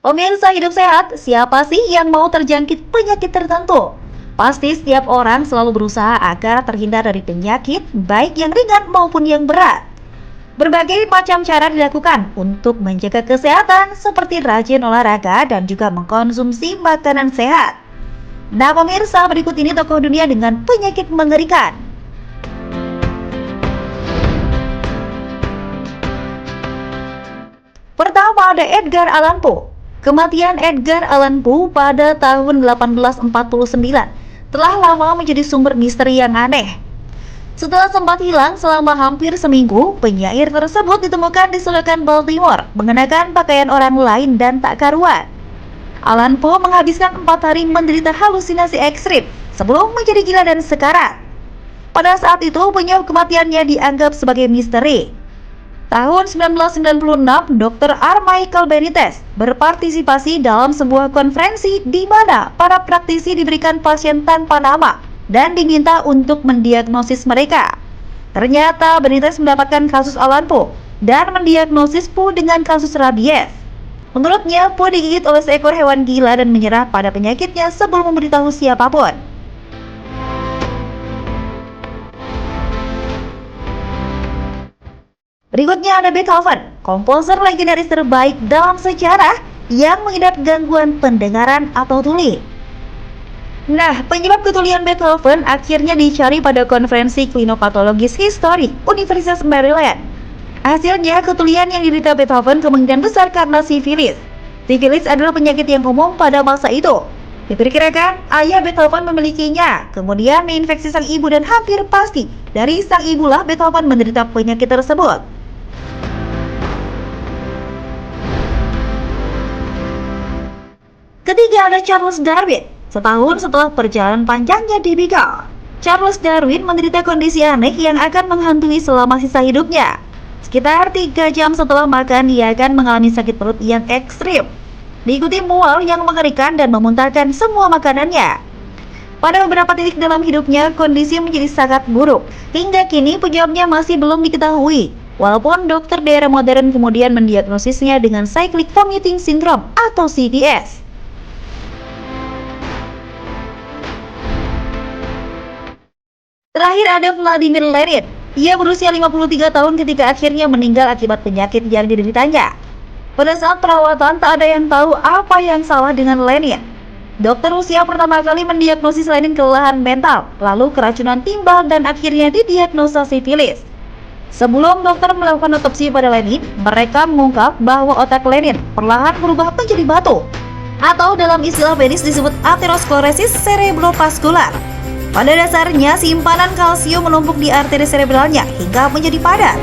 Pemirsa hidup sehat, siapa sih yang mau terjangkit penyakit tertentu? Pasti setiap orang selalu berusaha agar terhindar dari penyakit, baik yang ringan maupun yang berat. Berbagai macam cara dilakukan untuk menjaga kesehatan, seperti rajin olahraga dan juga mengkonsumsi makanan sehat. Nah pemirsa, berikut ini tokoh dunia dengan penyakit mengerikan. Pertama ada Edgar Allan Poe. Kematian Edgar Allan Poe pada tahun 1849 telah lama menjadi sumber misteri yang aneh. Setelah sempat hilang selama hampir seminggu, penyair tersebut ditemukan di selokan Baltimore mengenakan pakaian orang lain dan tak karuan. Allan Poe menghabiskan 4 hari menderita halusinasi ekstrim sebelum menjadi gila dan sekarat. Pada saat itu, penyebab kematiannya dianggap sebagai misteri. Tahun 1996, Dr. R. Michael Benitez berpartisipasi dalam sebuah konferensi di mana para praktisi diberikan pasien tanpa nama dan diminta untuk mendiagnosis mereka. Ternyata Benitez mendapatkan kasus Allan Poe dan mendiagnosis Poe dengan kasus rabies. Menurutnya, Poe digigit oleh seekor hewan gila dan menyerah pada penyakitnya sebelum memberitahu siapapun. Berikutnya ada Beethoven, komposer legendaris terbaik dalam sejarah yang mengidap gangguan pendengaran atau tuli. Nah, penyebab ketulian Beethoven akhirnya dicari pada konferensi Klinopatologis History Universitas Maryland. Hasilnya, ketulian yang diderita Beethoven kemungkinan besar karena sifilis. Sifilis adalah penyakit yang umum pada masa itu. Diperkirakan ayah Beethoven memilikinya, kemudian menginfeksi sang ibu dan hampir pasti dari sang ibulah Beethoven menderita penyakit tersebut. Ketiga ada Charles Darwin. Setahun setelah perjalanan panjangnya di Beagle, Charles Darwin menderita kondisi aneh yang akan menghantui selama sisa hidupnya. Sekitar 3 jam setelah makan, ia akan mengalami sakit perut yang ekstrim, diikuti mual yang mengerikan dan memuntahkan semua makanannya. Pada beberapa titik dalam hidupnya, kondisi menjadi sangat buruk. Hingga kini penyebabnya masih belum diketahui. Walaupun dokter di era modern kemudian mendiagnosisnya dengan cyclic vomiting syndrome atau CVS. Terakhir ada Vladimir Lenin. Ia berusia 53 tahun ketika akhirnya meninggal akibat penyakit yang dideritanya. Pada saat perawatan, tak ada yang tahu apa yang salah dengan Lenin. Dokter Rusia pertama kali mendiagnosis Lenin kelelahan mental, lalu keracunan timbal dan akhirnya didiagnosa sifilis. Sebelum dokter melakukan otopsi pada Lenin, mereka mengungkap bahwa otak Lenin perlahan berubah menjadi batu, atau dalam istilah medis disebut aterosklerosis cerebrovaskular. Pada dasarnya, simpanan kalsium menumpuk di arteri serebralnya hingga menjadi padat.